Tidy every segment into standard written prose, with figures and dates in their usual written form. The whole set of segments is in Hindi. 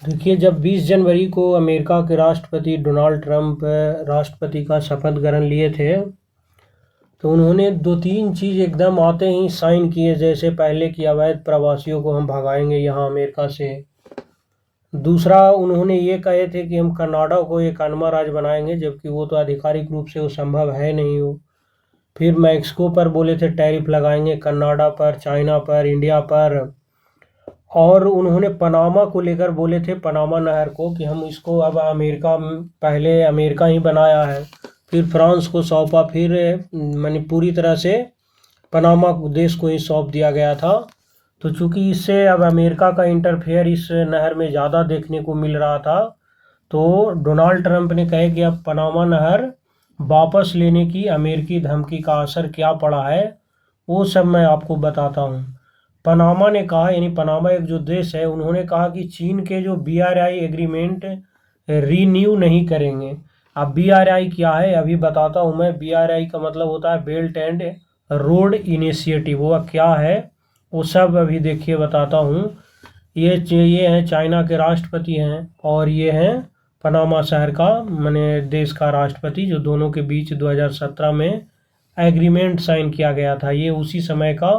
देखिए, जब 20 जनवरी को अमेरिका के राष्ट्रपति डोनाल्ड ट्रंप राष्ट्रपति का शपथ ग्रहण लिए थे, तो उन्होंने दो तीन चीज़ एकदम आते ही साइन किए। जैसे पहले कि अवैध प्रवासियों को हम भगाएंगे यहाँ अमेरिका से। दूसरा, उन्होंने ये कहे थे कि हम कनाडा को एक अनवा राज्य बनाएंगे, जबकि वो तो आधिकारिक रूप से वो संभव है नहीं हो। फिर मैक्सिको पर बोले थे टैरिफ लगाएंगे, कनाडा पर, चाइना पर, इंडिया पर। और उन्होंने पनामा को लेकर बोले थे, पनामा नहर को, कि हम इसको अब अमेरिका, पहले अमेरिका ही बनाया है, फिर फ्रांस को सौंपा, फिर मानी पूरी तरह से पनामा देश को ही सौंप दिया गया था। तो चूंकि इससे अब अमेरिका का इंटरफेयर इस नहर में ज़्यादा देखने को मिल रहा था, तो डोनाल्ड ट्रंप ने कहे कि अब पनामा नहर वापस लेने की अमेरिकी धमकी का असर क्या पड़ा है, वो सब मैं आपको बताता हूँ। पनामा ने कहा, यानी पनामा एक जो देश है, उन्होंने कहा कि चीन के जो BRI एग्रीमेंट रीन्यू नहीं करेंगे। अब BRI क्या है अभी बताता हूँ मैं। BRI का मतलब होता है बेल्ट एंड रोड इनिशिएटिव। वो क्या है वो सब अभी देखिए बताता हूँ। ये हैं चाइना के राष्ट्रपति हैं, और ये हैं पनामा शहर का माने देश का राष्ट्रपति, जो दोनों के बीच 2017 में एग्रीमेंट साइन किया गया था। ये उसी समय का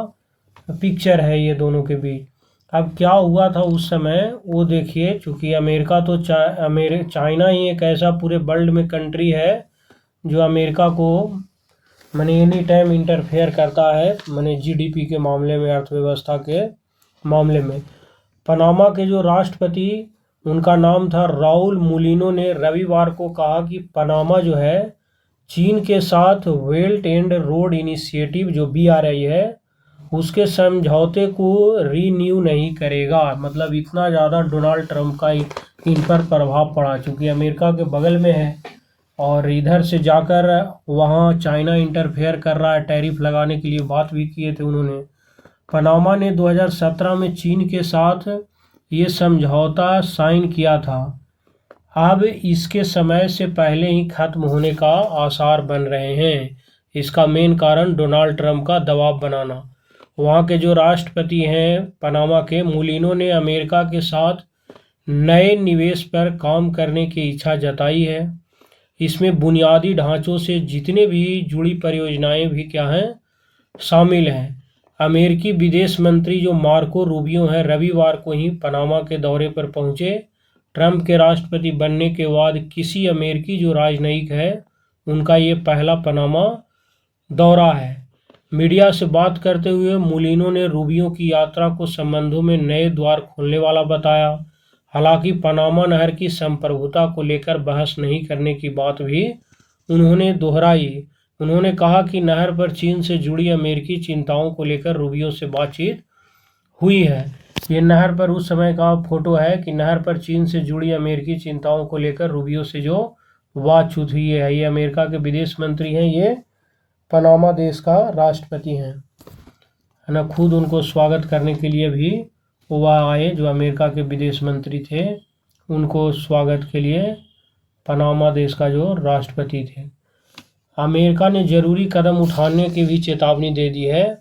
पिक्चर है ये दोनों के बीच। अब क्या हुआ था उस समय वो देखिए। चूँकि अमेरिका तो चाइना ही एक ऐसा पूरे वर्ल्ड में कंट्री है जो अमेरिका को माने एनी टाइम इंटरफेयर करता है, माने GDP के मामले में, अर्थव्यवस्था के मामले में। पनामा के जो राष्ट्रपति, उनका नाम था राउल मुलिनो, ने रविवार को कहा कि पनामा जो है चीन के साथ बेल्ट एंड रोड इनिशिएटिव जो BRI है उसके समझौते को रीन्यू नहीं करेगा। मतलब इतना ज़्यादा डोनाल्ड ट्रंप का इन पर प्रभाव पड़ा, चूँकि अमेरिका के बगल में है और इधर से जाकर वहाँ चाइना इंटरफेयर कर रहा है, टैरिफ लगाने के लिए बात भी किए थे उन्होंने। पनामा ने 2017 में चीन के साथ ये समझौता साइन किया था। अब इसके समय से पहले ही खत्म होने का आसार बन रहे हैं। इसका मेन कारण डोनाल्ड ट्रंप का दबाव बनाना। वहाँ के जो राष्ट्रपति हैं पनामा के, मुलिनो, ने अमेरिका के साथ नए निवेश पर काम करने की इच्छा जताई है। इसमें बुनियादी ढांचों से जितने भी जुड़ी परियोजनाएं भी क्या हैं, शामिल हैं। अमेरिकी विदेश मंत्री जो मार्को रूबियो हैं, रविवार को ही पनामा के दौरे पर पहुंचे। ट्रंप के राष्ट्रपति बनने के बाद किसी अमेरिकी जो राजनयिक है उनका ये पहला पनामा दौरा है। मीडिया से बात करते हुए मुलिनो ने रूबियो की यात्रा को संबंधों में नए द्वार खोलने वाला बताया। हालांकि पनामा नहर की संप्रभुता को लेकर बहस नहीं करने की बात भी उन्होंने दोहराई। उन्होंने कहा कि नहर पर चीन से जुड़ी अमेरिकी चिंताओं को लेकर रूबियो से बातचीत हुई है। ये नहर पर उस समय का फोटो है कि नहर पर चीन से जुड़ी अमेरिकी चिंताओं को लेकर रूबियो से जो बातचीत हुई है। ये अमेरिका के विदेश मंत्री हैं, ये पनामा देश का राष्ट्रपति हैं, है ना। खुद उनको स्वागत करने के लिए भी वो आए, जो अमेरिका के विदेश मंत्री थे, उनको स्वागत के लिए पनामा देश का जो राष्ट्रपति थे। अमेरिका ने जरूरी कदम उठाने की भी चेतावनी दे दी है।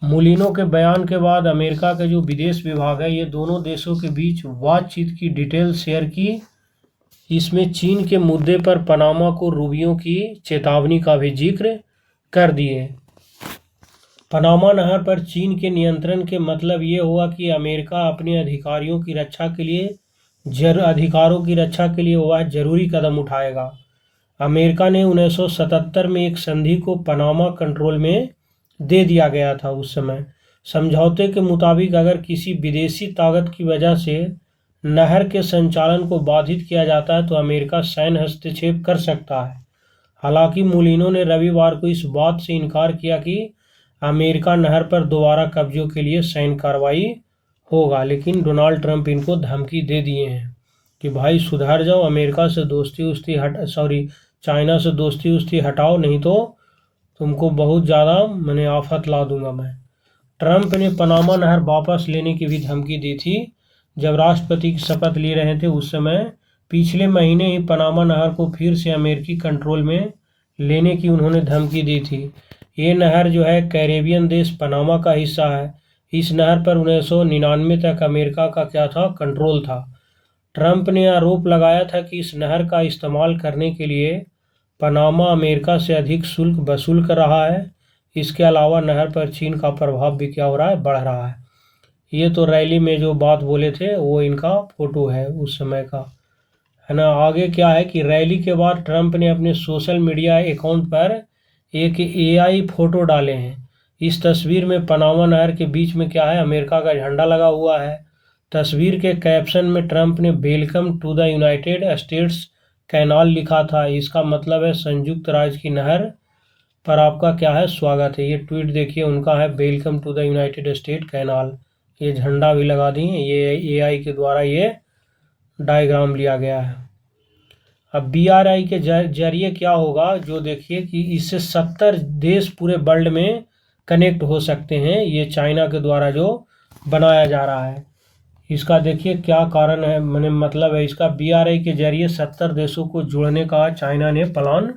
मुलिनो के बयान के बाद अमेरिका का जो विदेश विभाग है, ये दोनों देशों के बीच बातचीत की डिटेल शेयर की। इसमें चीन के मुद्दे पर पनामा को रूबियो की चेतावनी का भी जिक्र कर दिए। पनामा नहर पर चीन के नियंत्रण के मतलब ये हुआ कि अमेरिका अपने अधिकारों की रक्षा के लिए वह जरूरी कदम उठाएगा। अमेरिका ने 1977 में एक संधि को पनामा कंट्रोल में दे दिया गया था। उस समय समझौते के मुताबिक अगर किसी विदेशी ताकत की वजह से नहर के संचालन को बाधित किया जाता है तो अमेरिका सैन्य हस्तक्षेप कर सकता है। हालांकि मुलिनो ने रविवार को इस बात से इनकार किया कि अमेरिका नहर पर दोबारा कब्जों के लिए सैन्य कार्रवाई होगा, लेकिन डोनाल्ड ट्रंप इनको धमकी दे दिए हैं कि भाई सुधर जाओ, अमेरिका से चाइना से दोस्ती उस्ती हटाओ, नहीं तो तुमको बहुत ज़्यादा मैंने आफत ला दूंगा मैं। ट्रंप ने पनामा नहर वापस लेने की भी धमकी दी थी। जब राष्ट्रपति की शपथ ले रहे थे उस समय पिछले महीने ही पनामा नहर को फिर से अमेरिकी कंट्रोल में लेने की उन्होंने धमकी दी थी। ये नहर जो है कैरेबियन देश पनामा का हिस्सा है। इस नहर पर 1999 तक अमेरिका का क्या था, कंट्रोल था। ट्रंप ने आरोप लगाया था कि इस नहर का इस्तेमाल करने के लिए पनामा अमेरिका से अधिक शुल्क वसूल कर रहा है। इसके अलावा नहर पर चीन का प्रभाव भी क्या हो रहा है, बढ़ रहा है। ये तो रैली में जो बात बोले थे वो इनका फोटो है उस समय का, है ना। आगे क्या है कि रैली के बाद ट्रंप ने अपने सोशल मीडिया अकाउंट पर एक एआई फोटो डाले हैं। इस तस्वीर में पनामा नहर के बीच में क्या है, अमेरिका का झंडा लगा हुआ है। तस्वीर के कैप्शन में ट्रंप ने welcome to the United States canal लिखा था। इसका मतलब है संयुक्त राज्य की नहर पर आपका क्या है, स्वागत है। ये ट्वीट देखिए उनका है, welcome to the United State canal. ये झंडा भी लगा दिए, ये एआई के द्वारा ये डायग्राम लिया गया है। अब BRI के जरिए क्या होगा, जो देखिए कि इससे 70 देश पूरे वर्ल्ड में कनेक्ट हो सकते हैं। ये चाइना के द्वारा जो बनाया जा रहा है, इसका देखिए क्या कारण है, मैंने मतलब है इसका BRI के जरिए 70 देशों को जोड़ने का चाइना ने प्लान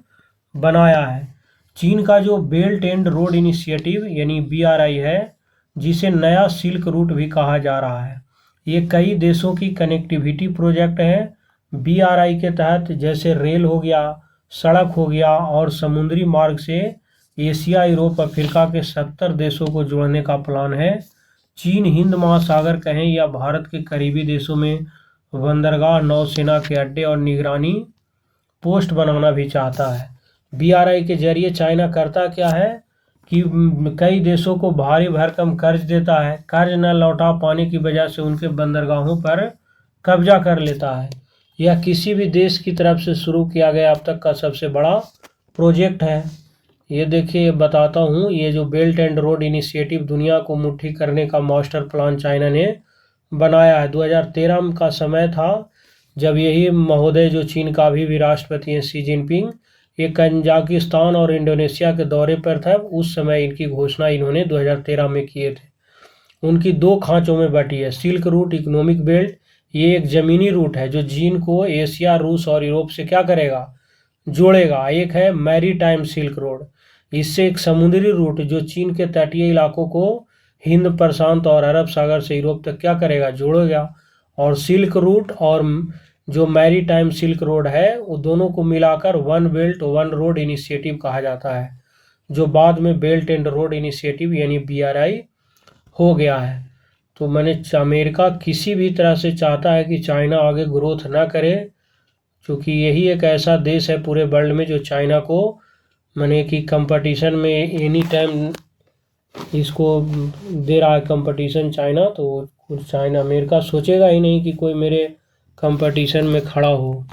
बनाया है। चीन का जो बेल्ट एंड रोड इनिशिएटिव यानी BRI है, जिसे नया सिल्क रूट भी कहा जा रहा है, ये कई देशों की कनेक्टिविटी प्रोजेक्ट है। BRI के तहत जैसे रेल हो गया, सड़क हो गया और समुद्री मार्ग से एशिया, यूरोप, अफ्रीका के 70 देशों को जोड़ने का प्लान है। चीन हिंद महासागर कहें या भारत के करीबी देशों में बंदरगाह, नौसेना के अड्डे और निगरानी पोस्ट बनाना भी चाहता है। BRI के जरिए चाइना करता क्या है कि कई देशों को भारी भरकम कर्ज देता है। कर्ज न लौटा पाने की वजह से उनके बंदरगाहों पर कब्जा कर लेता है। यह किसी भी देश की तरफ से शुरू किया गया अब तक का सबसे बड़ा प्रोजेक्ट है। ये देखिए बताता हूँ, ये जो बेल्ट एंड रोड इनिशिएटिव दुनिया को मुट्ठी करने का मास्टर प्लान चाइना ने बनाया है। 2013 का समय था जब यही महोदय, जो चीन का अभी भी राष्ट्रपति हैं, शी जिनपिंग, ये कजाकिस्तान और इंडोनेशिया के दौरे पर था। उस समय इनकी घोषणा इन्होंने 2013 में किए थे। उनकी दो खांचों में बटी है, सिल्क रूट इकोनॉमिक बेल्ट, ये एक ज़मीनी रूट है जो चीन को एशिया, रूस और यूरोप से क्या करेगा, जोड़ेगा। एक है मैरी टाइम सिल्क रोड, इससे एक समुद्री रूट जो चीन के तटीय इलाकों को हिंद प्रशांत और अरब सागर से यूरोप तक क्या करेगा, जोड़ेगा। और सिल्क रूट और जो मैरी टाइम सिल्क रोड है, वो दोनों को मिलाकर one belt one road initiative कहा जाता है, जो बाद में बेल्ट एंड रोड इनिशिएटिव यानी BRI हो गया है। तो अमेरिका किसी भी तरह से चाहता है कि चाइना आगे ग्रोथ ना करे, क्योंकि यही एक ऐसा देश है पूरे वर्ल्ड में जो चाइना को कि कंपटीशन में एनी टाइम इसको दे रहा है कंपटीशन चाइना। तो चाइना, अमेरिका सोचेगा ही नहीं कि कोई मेरे कंपटीशन में खड़ा हो।